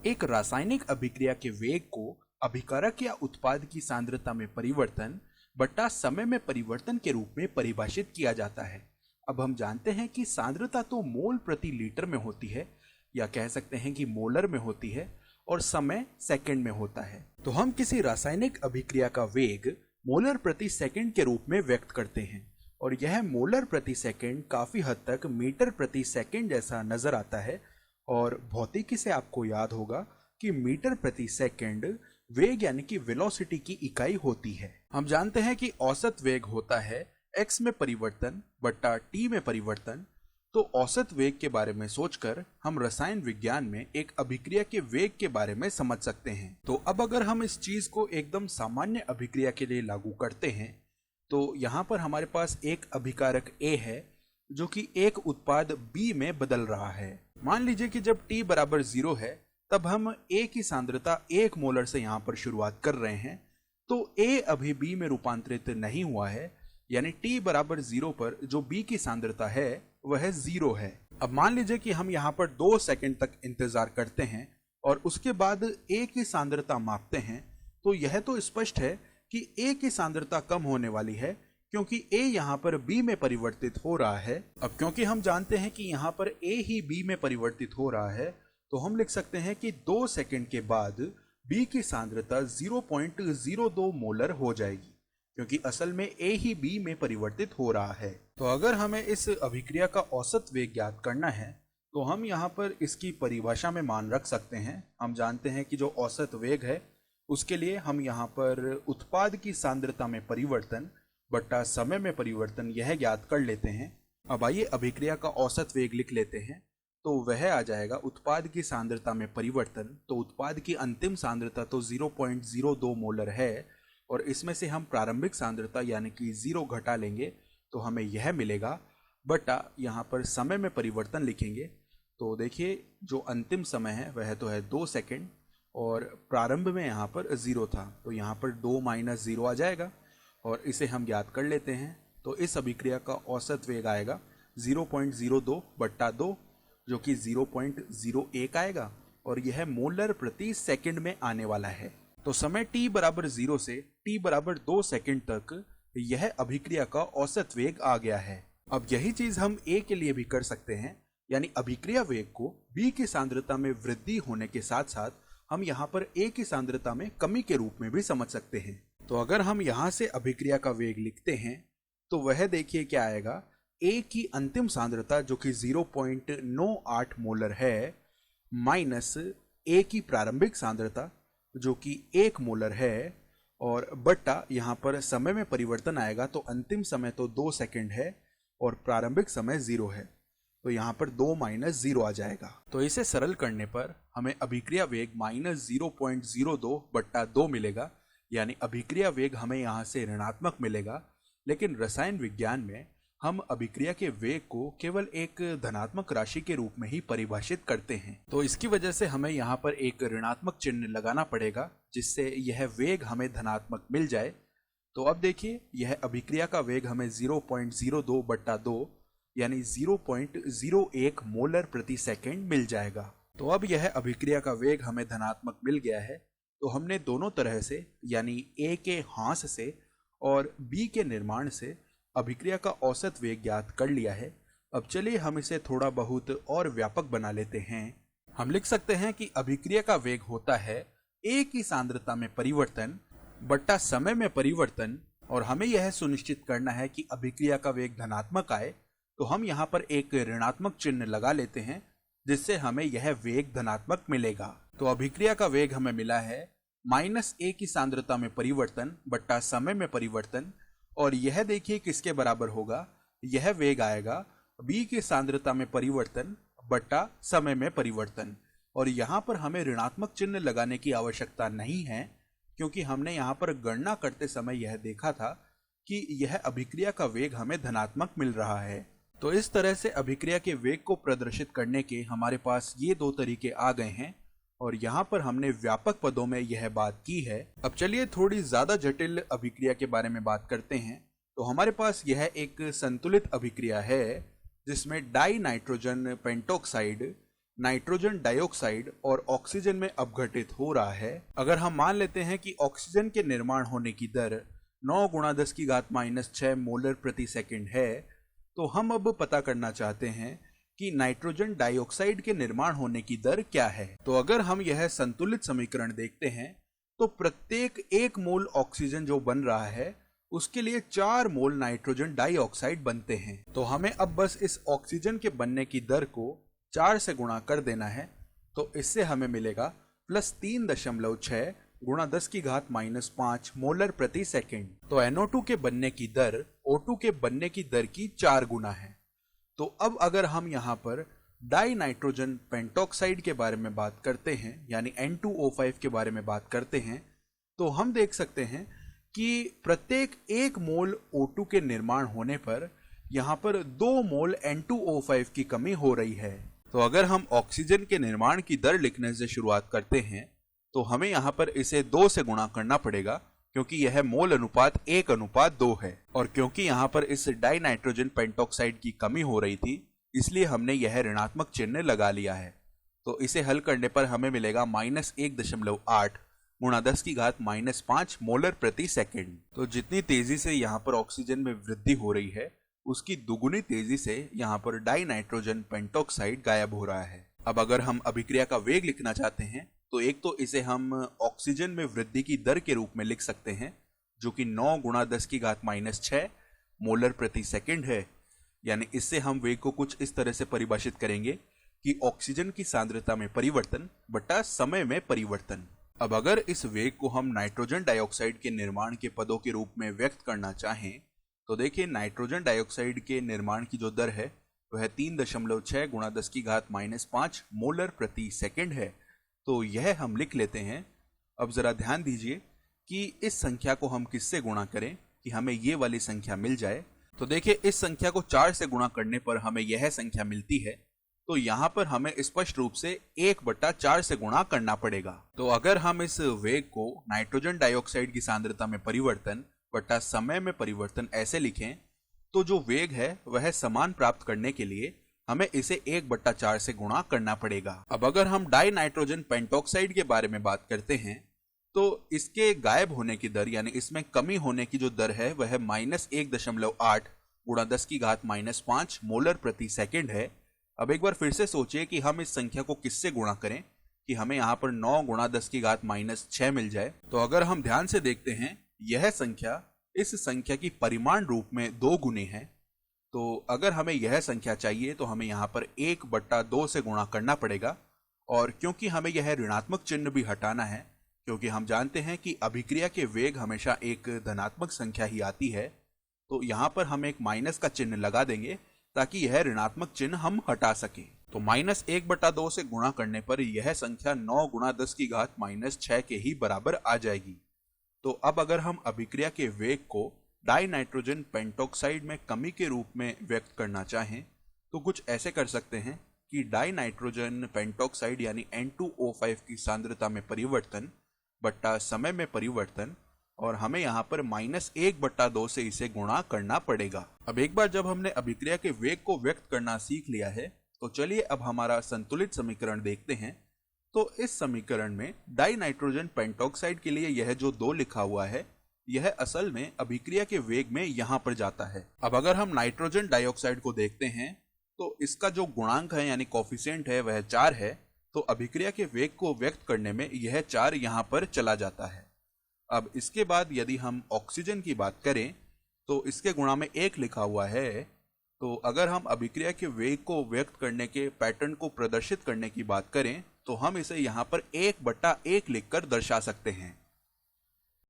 एक रासायनिक अभिक्रिया के वेग को अभिकारक या उत्पाद की सांद्रता में परिवर्तन बटा समय में परिवर्तन के रूप में परिभाषित किया जाता है। अब हम जानते हैं कि सांद्रता तो मोल प्रति लीटर में होती है, या कह सकते हैं कि मोलर में होती है, और समय सेकंड में होता है। तो हम किसी रासायनिक अभिक्रिया का वेग मोलर प्रति सेकंड के रूप में व्यक्त करते हैं, और यह मोलर प्रति सेकंड काफी हद तक मीटर प्रति सेकंड जैसा नजर आता है। और भौतिकी से आपको याद होगा कि मीटर प्रति सेकंड वेग यानी कि वेलोसिटी की इकाई होती है। हम जानते हैं कि औसत वेग होता है x में परिवर्तन बट्टा t में परिवर्तन। तो औसत वेग के बारे में सोचकर हम रसायन विज्ञान में एक अभिक्रिया के वेग के बारे में समझ सकते हैं। तो अब अगर हम इस चीज को एकदम सामान्य अभिक्रिया के लिए लागू करते हैं, तो यहाँ पर हमारे पास एक अभिकारक A है जो कि एक उत्पाद B में बदल रहा है। मान लीजिए कि जब t बराबर 0 है तब हम A की सांद्रता 1 मोलर से यहाँ पर शुरुआत कर रहे हैं। तो A अभी B में रूपांतरित नहीं हुआ है, यानी t बराबर 0 पर जो B की सांद्रता है वह 0 है। अब मान लीजिए कि हम यहाँ पर 2 सेकंड तक इंतजार करते हैं और उसके बाद A की सांद्रता मापते हैं, तो यह तो स्पष्ट है कि A की सांद्रता कम होने वाली है, क्योंकि A यहाँ पर B में परिवर्तित हो रहा है। अब क्योंकि हम जानते हैं कि यहाँ पर A ही B में परिवर्तित हो रहा है, तो हम लिख सकते हैं कि 2 सेकंड के बाद B की सांद्रता 0.02 मोलर हो जाएगी, क्योंकि असल में A ही B में परिवर्तित हो रहा है। तो अगर हमें इस अभिक्रिया का औसत वेग ज्ञात करना है, तो हम यहाँ पर इसकी परिभाषा में मान रख सकते हैं। हम जानते हैं कि जो औसत वेग है उसके लिए हम यहाँ पर उत्पाद की सांद्रता में परिवर्तन बट्टा समय में परिवर्तन यह ज्ञात कर लेते हैं। अब आइए अभिक्रिया का औसत वेग लिख लेते हैं। तो वह आ जाएगा उत्पाद की सांद्रता में परिवर्तन। तो उत्पाद की अंतिम सांद्रता तो 0.02 मोलर है, और इसमें से हम प्रारंभिक सांद्रता यानी कि 0 घटा लेंगे तो हमें यह मिलेगा, बटा यहाँ पर समय में परिवर्तन लिखेंगे। तो देखिए जो अंतिम समय है वह तो है 2 सेकंड, और प्रारंभ में यहाँ पर 0 था, तो यहाँ पर 2 - 0 आ जाएगा, और इसे हम ज्ञात कर लेते हैं। तो इस अभिक्रिया का औसत वेग आएगा 0.02 बट्टा 2, जो कि 0.01 आएगा, और यह मोलर प्रति सेकंड में आने वाला है। तो समय t बराबर 0 से t बराबर 2 सेकंड तक यह अभिक्रिया का औसत वेग आ गया है। अब यही चीज हम A के लिए भी कर सकते हैं, यानी अभिक्रिया वेग को B की सांद्रता में वृद्धि होने के साथ साथ हम यहाँ पर A की सांद्रता में कमी के रूप में भी समझ सकते हैं। तो अगर हम यहाँ से अभिक्रिया का वेग लिखते हैं तो वह देखिए क्या आएगा, A की अंतिम सांद्रता जो कि 0.98 मोलर है, माइनस A की प्रारंभिक सांद्रता जो कि 1 मोलर है, और बट्टा यहाँ पर समय में परिवर्तन आएगा। तो अंतिम समय तो 2 सेकंड है और प्रारंभिक समय 0 है, तो यहाँ पर 2 - 0 आ जाएगा। तो इसे सरल करने पर हमें अभिक्रिया वेग -0.02 बट्टा 2 मिलेगा, यानी अभिक्रिया वेग हमें यहाँ से ऋणात्मक मिलेगा। लेकिन रसायन विज्ञान में हम अभिक्रिया के वेग को केवल एक धनात्मक राशि के रूप में ही परिभाषित करते हैं, तो इसकी वजह से हमें यहाँ पर एक ऋणात्मक चिन्ह लगाना पड़ेगा, जिससे यह वेग हमें धनात्मक मिल जाए। तो अब देखिए यह अभिक्रिया का वेग हमें 0.02 बट्टा 2 यानी 0.01 मोलर प्रति सेकंड मिल जाएगा। तो अब यह अभिक्रिया का वेग हमें धनात्मक मिल गया है। तो हमने दोनों तरह से, यानी A के ह्रास से और B के निर्माण से अभिक्रिया का औसत वेग ज्ञात कर लिया है। अब चलिए हम इसे थोड़ा बहुत और व्यापक बना लेते हैं। हम लिख सकते हैं कि अभिक्रिया का वेग होता है A की सांद्रता में परिवर्तन बट्टा समय में परिवर्तन, और हमें यह सुनिश्चित करना है कि अभिक्रिया का वेग धनात्मक आए। तो हम यहाँ पर एक ऋणात्मक चिन्ह लगा लेते हैं, जिससे हमें यह वेग धनात्मक मिलेगा। तो अभिक्रिया का वेग हमें मिला है -A की सांद्रता में परिवर्तन बट्टा समय में परिवर्तन, और यह देखिए किसके बराबर होगा, यह वेग आएगा B की सांद्रता में परिवर्तन बट्टा समय में परिवर्तन। और यहाँ पर हमें ऋणात्मक चिन्ह लगाने की आवश्यकता नहीं है, क्योंकि हमने यहाँ पर गणना करते समय यह देखा था कि यह अभिक्रिया का वेग हमें धनात्मक मिल रहा है। तो इस तरह से अभिक्रिया के वेग को प्रदर्शित करने के हमारे पास ये 2 तरीके आ गए हैं, और यहाँ पर हमने व्यापक पदों में यह बात की है। अब चलिए थोड़ी ज्यादा जटिल अभिक्रिया के बारे में बात करते हैं। तो हमारे पास यह एक संतुलित अभिक्रिया है जिसमें die nitrogen pentoxide nitrogen dioxide और ऑक्सीजन में अपघटित हो रहा है। अगर हम मान लेते हैं कि ऑक्सीजन के निर्माण होने की दर 9 गुणा 10 की घात -6 मोलर प्रति सेकंड है, तो हम अब पता करना चाहते हैं कि नाइट्रोजन डाइऑक्साइड के निर्माण होने की दर क्या है। तो अगर हम यह संतुलित समीकरण देखते हैं तो प्रत्येक 1 मोल ऑक्सीजन जो बन रहा है उसके लिए 4 मोल नाइट्रोजन डाइऑक्साइड बनते हैं। तो हमें अब बस इस ऑक्सीजन के बनने की दर को 4 से गुणा कर देना है। तो इससे हमें मिलेगा +3.6 गुणा 10 की घात -5 मोलर प्रति सेकंड। तो NO2 के बनने की दर O2 के बनने की दर की 4 गुना है। तो अब अगर हम यहाँ पर डाई नाइट्रोजन पेंटॉक्साइड के बारे में बात करते हैं यानी N2O5 के बारे में बात करते हैं, तो हम देख सकते हैं कि प्रत्येक 1 मोल O2 के निर्माण होने पर यहाँ पर 2 मोल N2O5 की कमी हो रही है। तो अगर हम ऑक्सीजन के निर्माण की दर लिखने से शुरुआत करते हैं तो हमें यहाँ पर इसे 2 से गुणा करना पड़ेगा, क्योंकि यह मोल अनुपात 1:2 है। और क्योंकि यहाँ पर इस डाई नाइट्रोजन पेंटॉक्साइड की कमी हो रही थी, इसलिए हमने यह ऋणात्मक चिन्ह लगा लिया है। तो इसे हल करने पर हमें मिलेगा -1.8 गुणा 10 की घात -5 मोलर प्रति सेकंड। तो जितनी तेजी से यहाँ पर ऑक्सीजन में वृद्धि हो रही है उसकी दुगुनी तेजी से यहाँ पर डाई नाइट्रोजन पेंटॉक्साइड गायब हो रहा है। अब अगर हम अभिक्रिया का वेग लिखना चाहते हैं तो एक तो इसे हम ऑक्सीजन में वृद्धि की दर के रूप में लिख सकते हैं, जो कि 9 गुणा 10 की घात -6 मोलर प्रति सेकंड है। यानी इससे हम वेग को कुछ इस तरह से परिभाषित करेंगे कि ऑक्सीजन की सांद्रता में परिवर्तन बटा समय में परिवर्तन। अब अगर इस वेग को हम नाइट्रोजन डाइऑक्साइड के निर्माण के पदों के रूप में व्यक्त करना चाहें तो देखिए, नाइट्रोजन डाइऑक्साइड के निर्माण की जो दर है वह 3.6 गुणा 10 की घात -5 मोलर प्रति सेकंड है। तो यह हम लिख लेते हैं। अब जरा ध्यान दीजिए कि इस संख्या को हम किससे गुणा करें कि हमें ये वाली संख्या मिल जाए। तो देखिए, इस संख्या को 4 से गुणा करने पर हमें यह संख्या मिलती है। तो यहाँ पर हमें स्पष्ट रूप से 1/4 से गुणा करना पड़ेगा। तो अगर हम इस वेग को नाइट्रोजन डाइऑक्साइड की सांद्रता में परिवर्तन बटा समय में परिवर्तन ऐसे लिखें, तो जो वेग है वह समान प्राप्त करने के लिए हमें इसे 1/4 से गुणा करना पड़ेगा। अब अगर हम डाई नाइट्रोजन पेंटॉक्साइड के बारे में बात करते हैं तो इसके गायब होने की दर यानी इसमें कमी होने की जो दर है वह -1.8 गुणा 10 की घात -5 मोलर प्रति सेकंड है। अब एक बार फिर से सोचिए कि हम इस संख्या को किससे गुणा करें कि हमें यहाँ पर 9 गुणा 10 की घात -6 मिल जाए। तो अगर हम ध्यान से देखते हैं, यह संख्या इस संख्या की परिमाण रूप में 2 गुनी है। तो अगर हमें यह संख्या चाहिए तो हमें यहाँ पर 1/2 से गुणा करना पड़ेगा। और क्योंकि हमें यह ऋणात्मक चिन्ह भी हटाना है, क्योंकि हम जानते हैं कि अभिक्रिया के वेग हमेशा एक धनात्मक संख्या ही आती है, तो यहाँ पर हम एक माइनस का चिन्ह लगा देंगे ताकि यह ऋणात्मक चिन्ह हम हटा सके। तो -1/2 से गुणा करने पर यह संख्या 9 गुणा 10 की घात -6 के ही बराबर आ जाएगी। तो अब अगर हम अभिक्रिया के वेग को डाई नाइट्रोजन पेंटॉक्साइड में कमी के रूप में व्यक्त करना चाहें तो कुछ ऐसे कर सकते हैं कि डाई नाइट्रोजन पेंटॉक्साइड यानी N2O5 की सांद्रता में परिवर्तन बट्टा समय में परिवर्तन, और हमें यहाँ पर -1/2 से इसे गुणा करना पड़ेगा। अब एक बार जब हमने अभिक्रिया के वेग को व्यक्त करना सीख लिया है तो चलिए अब हमारा संतुलित समीकरण देखते हैं। तो इस समीकरण में डाई नाइट्रोजन पेंटॉक्साइड के लिए यह जो 2 लिखा हुआ है यह असल में अभिक्रिया के वेग में यहाँ पर जाता है। अब अगर हम नाइट्रोजन डाइऑक्साइड को देखते हैं तो इसका जो गुणांक है यानी कोफिशिएंट है वह 4 है। तो अभिक्रिया के वेग को व्यक्त करने में यह 4 यहाँ पर चला जाता है। अब इसके बाद यदि हम ऑक्सीजन की बात करें तो इसके गुणा में 1 लिखा हुआ है। तो अगर हम अभिक्रिया के वेग को व्यक्त करने के पैटर्न को प्रदर्शित करने की बात करें तो हम इसे यहाँ पर 1/1 लिखकर दर्शा सकते हैं।